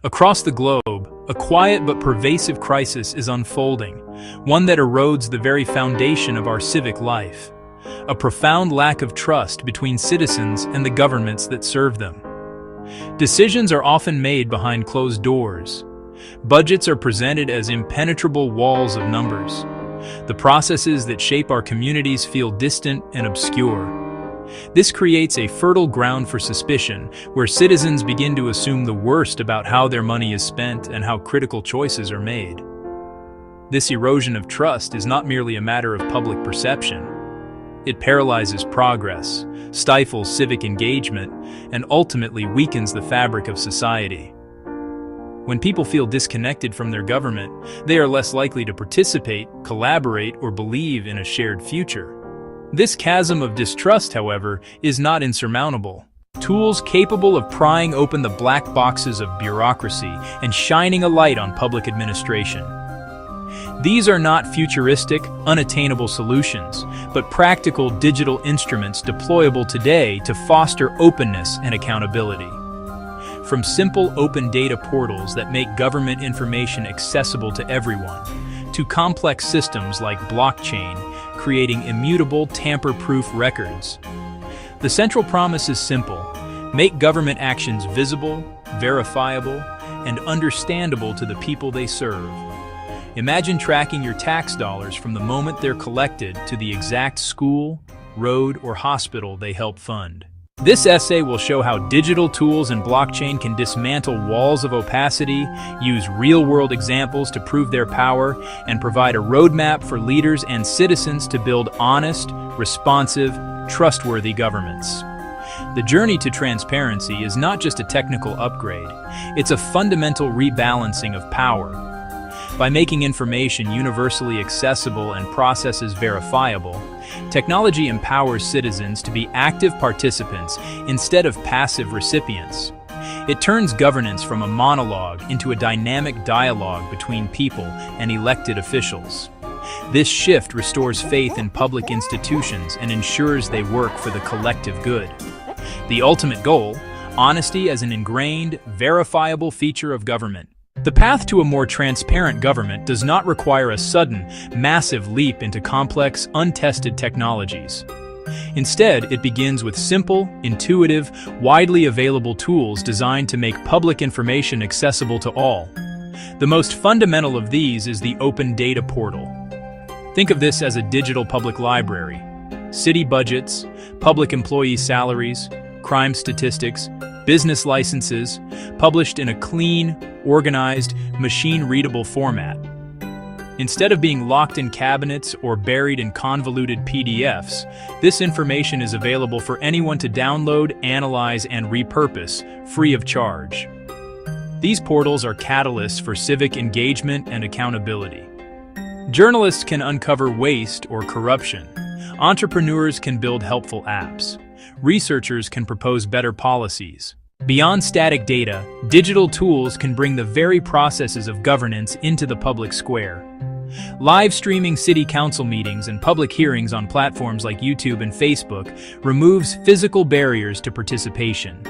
Across the globe, a quiet but pervasive crisis is unfolding, one that erodes the very foundation of our civic life. A profound lack of trust between citizens and the governments that serve them. Decisions are often made behind closed doors. Budgets are presented as impenetrable walls of numbers. The processes that shape our communities feel distant and obscure. This creates a fertile ground for suspicion, where citizens begin to assume the worst about how their money is spent and how critical choices are made. This erosion of trust is not merely a matter of public perception. It paralyzes progress, stifles civic engagement, and ultimately weakens the fabric of society. When people feel disconnected from their government, they are less likely to participate, collaborate, or believe in a shared future. This chasm of distrust, however, is not insurmountable. Tools capable of prying open the black boxes of bureaucracy and shining a light on public administration. These are not futuristic, unattainable solutions, but practical digital instruments deployable today to foster openness and accountability. From simple open data portals that make government information accessible to everyone, to complex systems like blockchain, creating immutable, tamper-proof records. The central promise is simple: make government actions visible, verifiable, and understandable to the people they serve. Imagine tracking your tax dollars from the moment they're collected to the exact school, road, or hospital they help fund. This essay will show how digital tools and blockchain can dismantle walls of opacity, use real-world examples to prove their power, and provide a roadmap for leaders and citizens to build honest, responsive, trustworthy governments. The journey to transparency is not just a technical upgrade, it's a fundamental rebalancing of power. By making information universally accessible and processes verifiable, technology empowers citizens to be active participants instead of passive recipients. It turns governance from a monologue into a dynamic dialogue between people and elected officials. This shift restores faith in public institutions and ensures they work for the collective good. The ultimate goal: honesty as an ingrained, verifiable feature of government. The path to a more transparent government does not require a sudden, massive leap into complex, untested technologies. Instead, it begins with simple, intuitive, widely available tools designed to make public information accessible to all. The most fundamental of these is the Open Data Portal. Think of this as a digital public library. City budgets, public employee salaries, crime statistics, business licenses, published in a clean, organized, machine-readable format. Instead of being locked in cabinets or buried in convoluted PDFs, this information is available for anyone to download, analyze, and repurpose, free of charge. These portals are catalysts for civic engagement and accountability. Journalists can uncover waste or corruption. Entrepreneurs can build helpful apps. Researchers can propose better policies. Beyond static data, digital tools can bring the very processes of governance into the public square. Live streaming city council meetings and public hearings on platforms like YouTube and Facebook removes physical barriers to participation.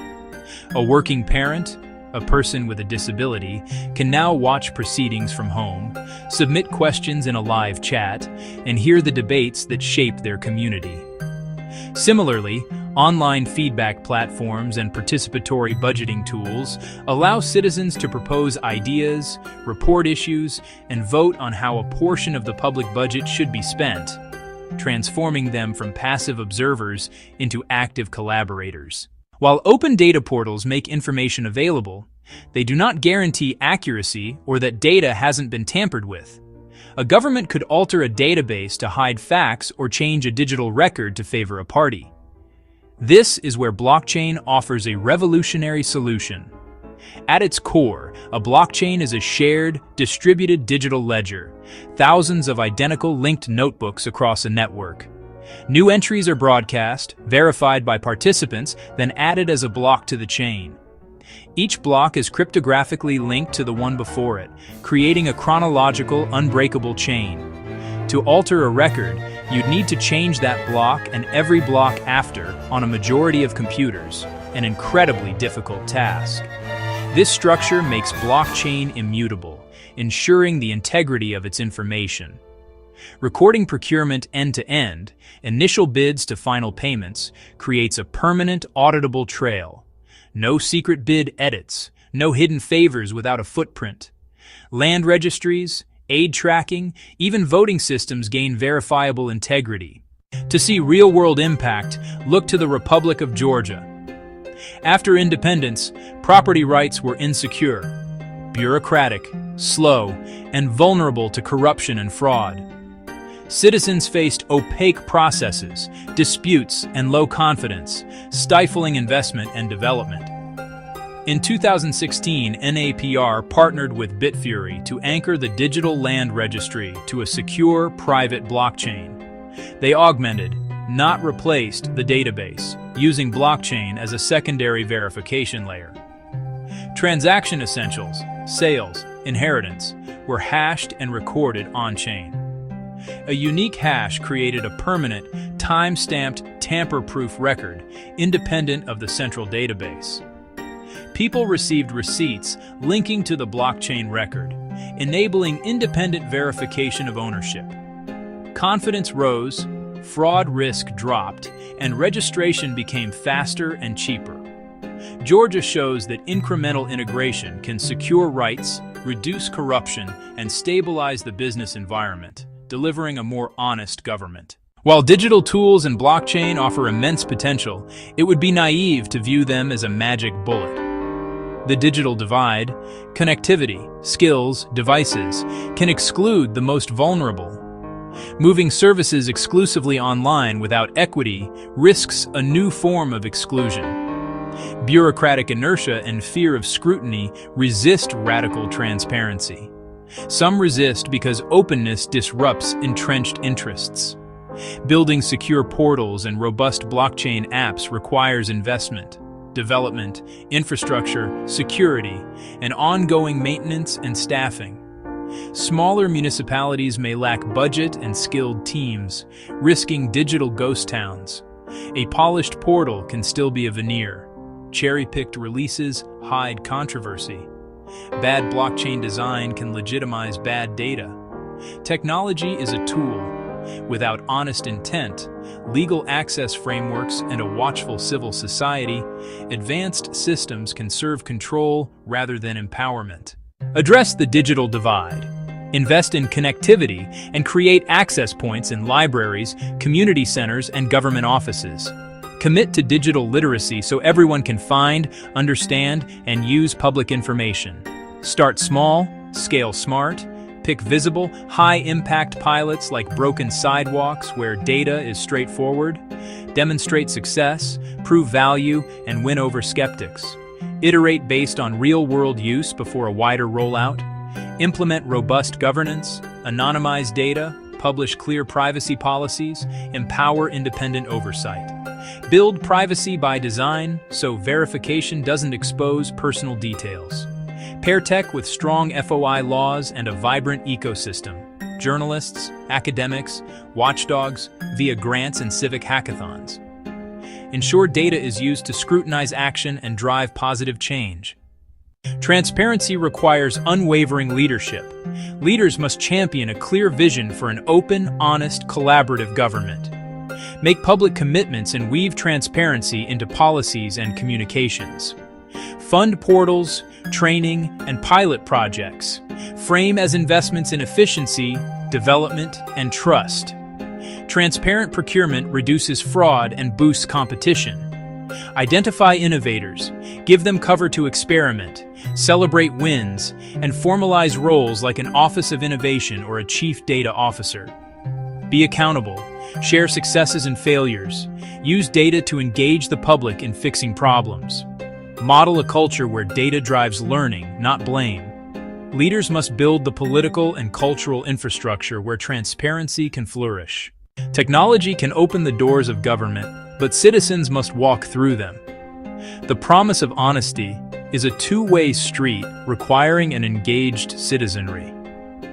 A working parent, a person with a disability, can now watch proceedings from home, submit questions in a live chat, and hear the debates that shape their community. Similarly, online feedback platforms and participatory budgeting tools allow citizens to propose ideas, report issues, and vote on how a portion of the public budget should be spent, transforming them from passive observers into active collaborators. While open data portals make information available, they do not guarantee accuracy or that data hasn't been tampered with. A government could alter a database to hide facts or change a digital record to favor a party. This is where blockchain offers a revolutionary solution. At its core, a blockchain is a shared, distributed digital ledger, thousands of identical linked notebooks across a network. New entries are broadcast, verified by participants, then added as a block to the chain. Each block is cryptographically linked to the one before it, creating a chronological, unbreakable chain. To alter a record, you'd need to change that block and every block after on a majority of computers, an incredibly difficult task. This structure makes blockchain immutable, ensuring the integrity of its information. Recording procurement end-to-end, initial bids to final payments, creates a permanent, auditable trail. No secret bid edits, no hidden favors without a footprint. Land registries, aid tracking, even voting systems gain verifiable integrity. To see real-world impact, look to the Republic of Georgia. After independence, property rights were insecure, bureaucratic, slow, and vulnerable to corruption and fraud. Citizens faced opaque processes, disputes, and low confidence, stifling investment and development. In 2016, NAPR partnered with Bitfury to anchor the digital land registry to a secure, private blockchain. They augmented, not replaced, the database, using blockchain as a secondary verification layer. Transaction essentials, sales, inheritance, were hashed and recorded on-chain. A unique hash created a permanent, time-stamped, tamper-proof record, independent of the central database. People received receipts linking to the blockchain record, enabling independent verification of ownership. Confidence rose, fraud risk dropped, and registration became faster and cheaper. Georgia shows that incremental integration can secure rights, reduce corruption, and stabilize the business environment, delivering a more honest government. While digital tools and blockchain offer immense potential, it would be naive to view them as a magic bullet. The digital divide, connectivity, skills, devices, can exclude the most vulnerable. Moving services exclusively online without equity risks a new form of exclusion. Bureaucratic inertia and fear of scrutiny resist radical transparency. Some resist because openness disrupts entrenched interests. Building secure portals and robust blockchain apps requires investment, development, infrastructure, security, and ongoing maintenance and staffing. Smaller municipalities may lack budget and skilled teams, risking digital ghost towns. A polished portal can still be a veneer. Cherry-picked releases hide controversy. Bad blockchain design can legitimize bad data. Technology is a tool. Without honest intent, legal access frameworks, and a watchful civil society, advanced systems can serve control rather than empowerment. Address the digital divide. Invest in connectivity and create access points in libraries, community centers, and government offices. Commit to digital literacy so everyone can find, understand, and use public information. Start small, scale smart, pick visible, high-impact pilots like broken sidewalks where data is straightforward. Demonstrate success, prove value, and win over skeptics. Iterate based on real-world use before a wider rollout. Implement robust governance, anonymize data, publish clear privacy policies, empower independent oversight. Build privacy by design so verification doesn't expose personal details. Pair tech with strong FOI laws and a vibrant ecosystem. Journalists, academics, watchdogs, via grants and civic hackathons. Ensure data is used to scrutinize action and drive positive change. Transparency requires unwavering leadership. Leaders must champion a clear vision for an open, honest, collaborative government. Make public commitments and weave transparency into policies and communications. Fund portals, training, and pilot projects. Frame as investments in efficiency, development, and trust. Transparent procurement reduces fraud and boosts competition. Identify innovators, give them cover to experiment, celebrate wins, and formalize roles like an Office of Innovation or a Chief Data Officer. Be accountable, share successes and failures, use data to engage the public in fixing problems. Model a culture where data drives learning, not blame. Leaders must build the political and cultural infrastructure where transparency can flourish. Technology can open the doors of government, but citizens must walk through them. The promise of honesty is a two-way street requiring an engaged citizenry.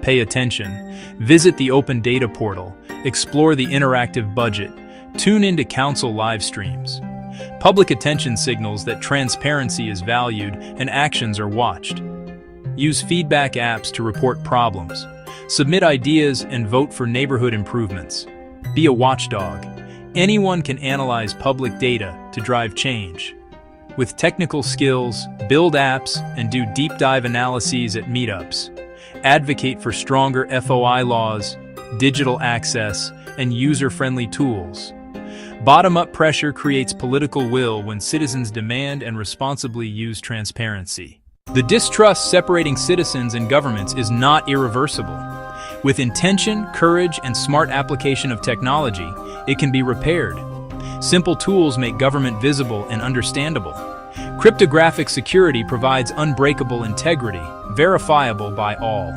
Pay attention, visit the Open Data Portal, explore the interactive budget, tune into council live streams. Public attention signals that transparency is valued and actions are watched. Use feedback apps to report problems. Submit ideas and vote for neighborhood improvements. Be a watchdog. Anyone can analyze public data to drive change. With technical skills, build apps and do deep dive analyses at meetups. Advocate for stronger FOI laws, digital access, and user-friendly tools. Bottom-up pressure creates political will when citizens demand and responsibly use transparency. The distrust separating citizens and governments is not irreversible. With intention, courage, and smart application of technology, it can be repaired. Simple tools make government visible and understandable. Cryptographic security provides unbreakable integrity, verifiable by all.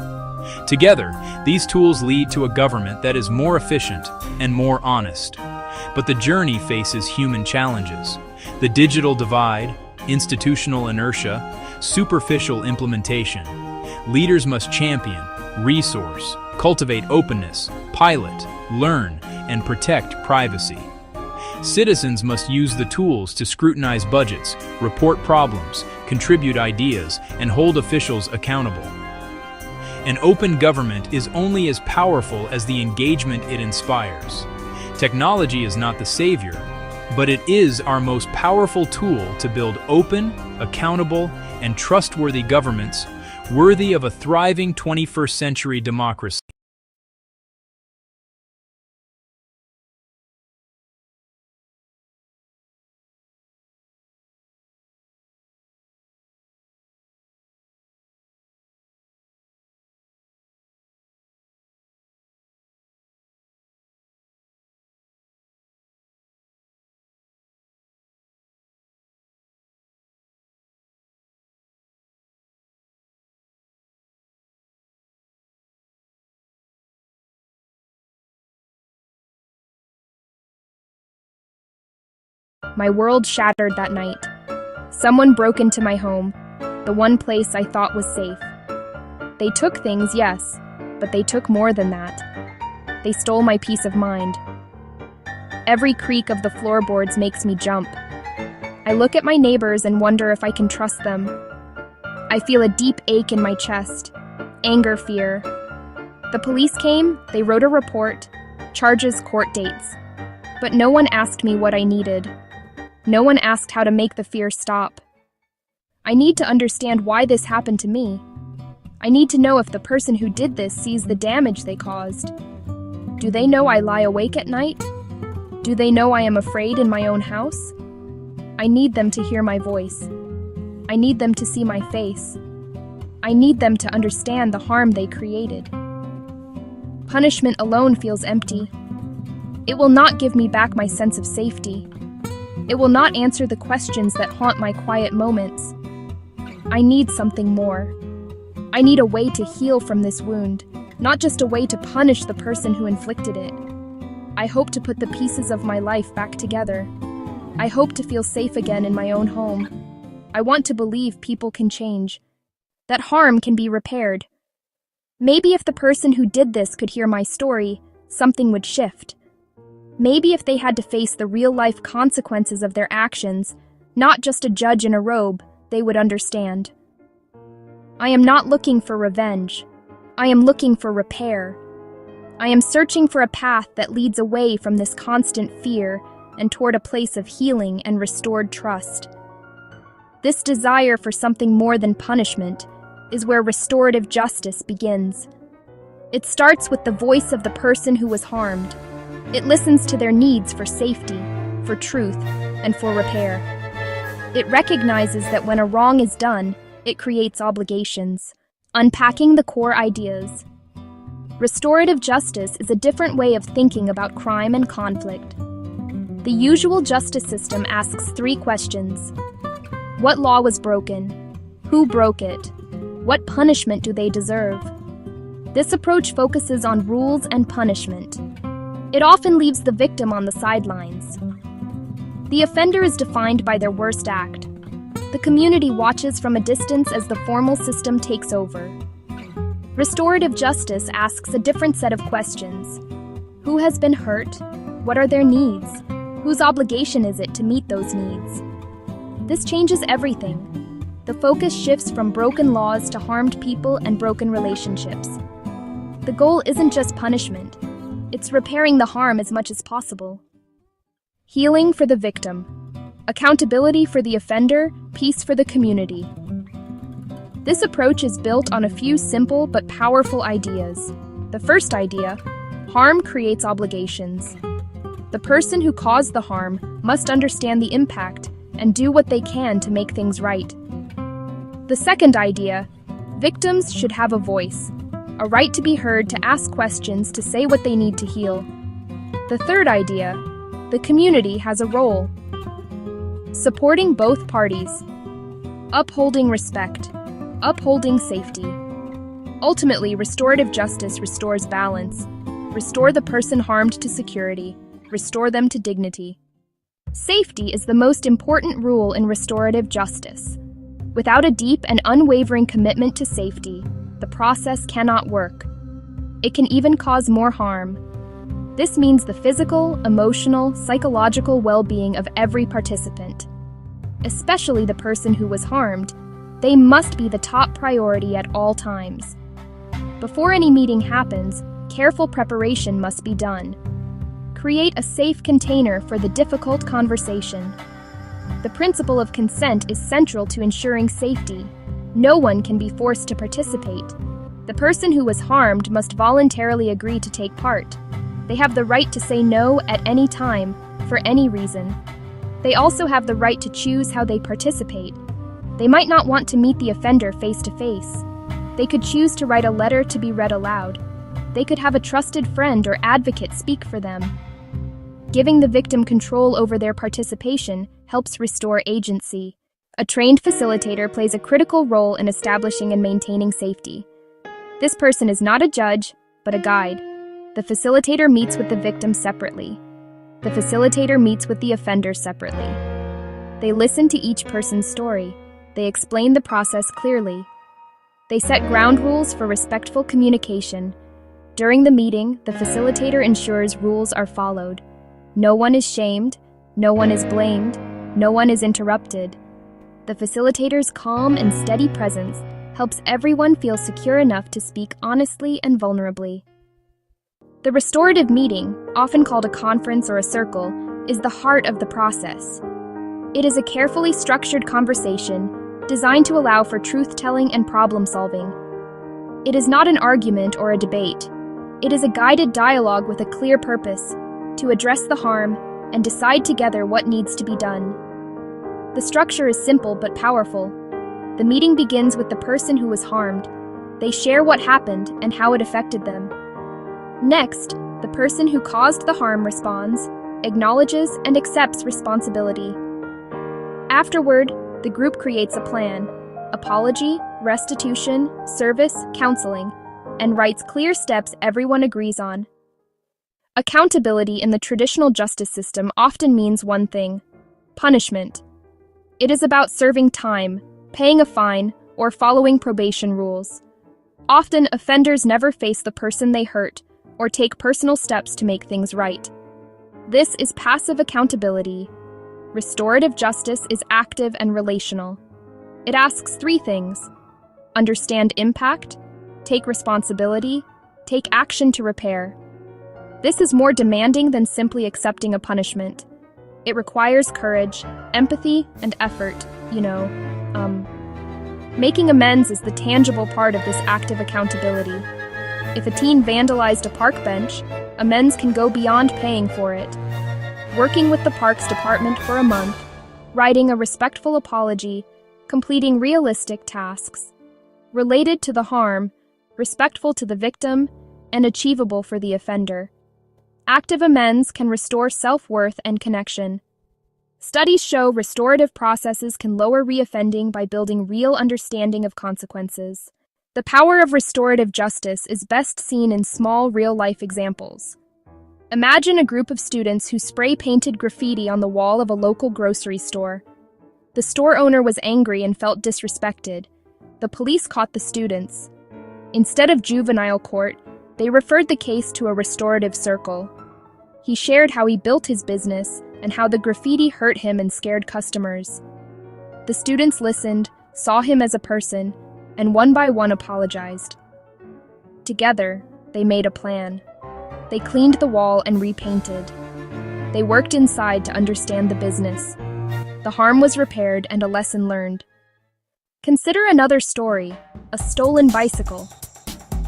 Together, these tools lead to a government that is more efficient and more honest. But the journey faces human challenges. The digital divide, institutional inertia, superficial implementation. Leaders must champion, resource, cultivate openness, pilot, learn, and protect privacy. Citizens must use the tools to scrutinize budgets, report problems, contribute ideas, and hold officials accountable. An open government is only as powerful as the engagement it inspires. Technology is not the savior, but it is our most powerful tool to build open, accountable, and trustworthy governments worthy of a thriving 21st century democracy. My world shattered that night. Someone broke into my home, the one place I thought was safe. They took things, yes, but they took more than that. They stole my peace of mind. Every creak of the floorboards makes me jump. I look at my neighbors and wonder if I can trust them. I feel a deep ache in my chest, anger, fear. The police came, they wrote a report, charges, court dates. But no one asked me what I needed. No one asked how to make the fear stop. I need to understand why this happened to me. I need to know if the person who did this sees the damage they caused. Do they know I lie awake at night? Do they know I am afraid in my own house? I need them to hear my voice. I need them to see my face. I need them to understand the harm they created. Punishment alone feels empty. It will not give me back my sense of safety. It will not answer the questions that haunt my quiet moments. I need something more. I need a way to heal from this wound, not just a way to punish the person who inflicted it. I hope to put the pieces of my life back together. I hope to feel safe again in my own home. I want to believe people can change, that harm can be repaired. Maybe if the person who did this could hear my story, something would shift. Maybe if they had to face the real-life consequences of their actions, not just a judge in a robe, they would understand. I am not looking for revenge. I am looking for repair. I am searching for a path that leads away from this constant fear and toward a place of healing and restored trust. This desire for something more than punishment is where restorative justice begins. It starts with the voice of the person who was harmed. It listens to their needs for safety, for truth, and for repair. It recognizes that when a wrong is done, it creates obligations, unpacking the core ideas. Restorative justice is a different way of thinking about crime and conflict. The usual justice system asks 3 questions. What law was broken? Who broke it? What punishment do they deserve? This approach focuses on rules and punishment. It often leaves the victim on the sidelines. The offender is defined by their worst act. The community watches from a distance as the formal system takes over. Restorative justice asks a different set of questions. Who has been hurt? What are their needs? Whose obligation is it to meet those needs? This changes everything. The focus shifts from broken laws to harmed people and broken relationships. The goal isn't just punishment, it's repairing the harm as much as possible. Healing for the victim, accountability for the offender, peace for the community. This approach is built on a few simple but powerful ideas. The first idea: harm creates obligations. The person who caused the harm must understand the impact and do what they can to make things right. The second idea: victims should have a voice, a right to be heard, to ask questions, to say what they need to heal. The third idea: the community has a role. Supporting both parties, upholding respect, upholding safety. Ultimately, restorative justice restores balance. Restore the person harmed to security. Restore them to dignity. Safety is the most important rule in restorative justice. Without a deep and unwavering commitment to safety, the process cannot work. It can even cause more harm. This means the physical, emotional, psychological well-being of every participant, especially the person who was harmed. They must be the top priority at all times. Before any meeting happens, careful preparation must be done. Create a safe container for the difficult conversation. The principle of consent is central to ensuring safety. No one can be forced to participate. The person who was harmed must voluntarily agree to take part. They have the right to say no at any time, for any reason. They also have the right to choose how they participate. They might not want to meet the offender face to face. They could choose to write a letter to be read aloud. They could have a trusted friend or advocate speak for them. Giving the victim control over their participation helps restore agency. A trained facilitator plays a critical role in establishing and maintaining safety. This person is not a judge, but a guide. The facilitator meets with the victim separately. The facilitator meets with the offender separately. They listen to each person's story. They explain the process clearly. They set ground rules for respectful communication. During the meeting, the facilitator ensures rules are followed. No one is shamed, no one is blamed, no one is interrupted. The facilitator's calm and steady presence helps everyone feel secure enough to speak honestly and vulnerably. The restorative meeting, often called a conference or a circle, is the heart of the process. It is a carefully structured conversation designed to allow for truth-telling and problem-solving. It is not an argument or a debate. It is a guided dialogue with a clear purpose: to address the harm and decide together what needs to be done. The structure is simple but powerful. The meeting begins with the person who was harmed. They share what happened and how it affected them. Next, the person who caused the harm responds, acknowledges, and accepts responsibility. Afterward, the group creates a plan: apology, restitution, service, counseling, and writes clear steps everyone agrees on. Accountability in the traditional justice system often means one thing: punishment. It is about serving time, paying a fine, or following probation rules. Often, offenders never face the person they hurt or take personal steps to make things right. This is passive accountability. Restorative justice is active and relational. It asks three things: understand impact, take responsibility, take action to repair. This is more demanding than simply accepting a punishment. It requires courage, empathy, and effort, Making amends is the tangible part of this active accountability. If a teen vandalized a park bench, amends can go beyond paying for it. Working with the Parks Department for a month, writing a respectful apology, completing realistic tasks, related to the harm, respectful to the victim, and achievable for the offender. Active amends can restore self-worth and connection. Studies show restorative processes can lower reoffending by building real understanding of consequences. The power of restorative justice is best seen in small, real-life examples. Imagine a group of students who spray-painted graffiti on the wall of a local grocery store. The store owner was angry and felt disrespected. The police caught the students. Instead of juvenile court, they referred the case to a restorative circle. He shared how he built his business, and how the graffiti hurt him and scared customers. The students listened, saw him as a person, and one by one apologized. Together, they made a plan. They cleaned the wall and repainted. They worked inside to understand the business. The harm was repaired and a lesson learned. Consider another story, a stolen bicycle.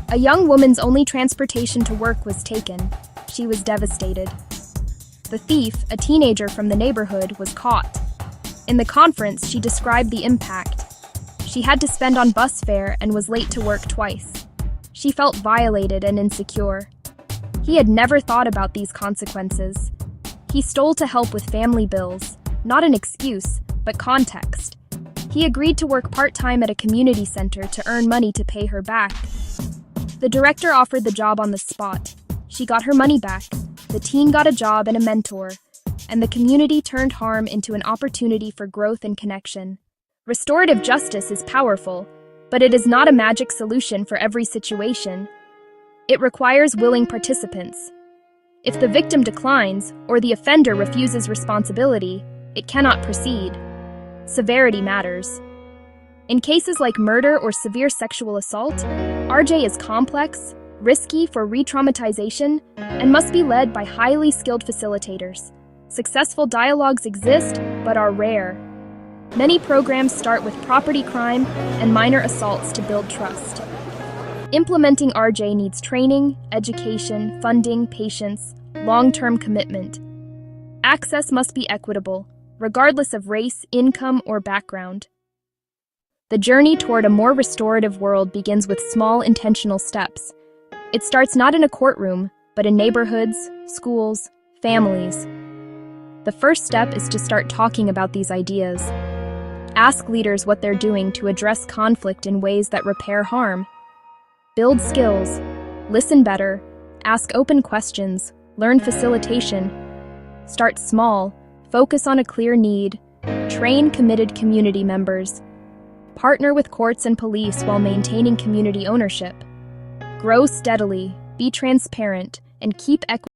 A young woman's only transportation to work was taken. She was devastated. The thief, a teenager from the neighborhood, was caught. In the conference, she described the impact. She had to spend on bus fare and was late to work twice. She felt violated and insecure. He had never thought about these consequences. He stole to help with family bills, not an excuse, but context. He agreed to work part-time at a community center to earn money to pay her back. The director offered the job on the spot. She got her money back. The teen got a job and a mentor, and the community turned harm into an opportunity for growth and connection. Restorative justice is powerful, but it is not a magic solution for every situation. It requires willing participants. If the victim declines or the offender refuses responsibility, it cannot proceed. Severity matters. In cases like murder or severe sexual assault, RJ is complex, risky for re-traumatization, and must be led by highly skilled facilitators. Successful dialogues exist, but are rare. Many programs start with property crime and minor assaults to build trust. Implementing RJ needs training, education, funding, patience, long-term commitment. Access must be equitable, regardless of race, income, or background. The journey toward a more restorative world begins with small, intentional steps. It starts not in a courtroom, but in neighborhoods, schools, families. The first step is to start talking about these ideas. Ask leaders what they're doing to address conflict in ways that repair harm. Build skills, listen better, ask open questions, learn facilitation. Start small, focus on a clear need, train committed community members. Partner with courts and police while maintaining community ownership. Grow steadily, be transparent, and keep equity.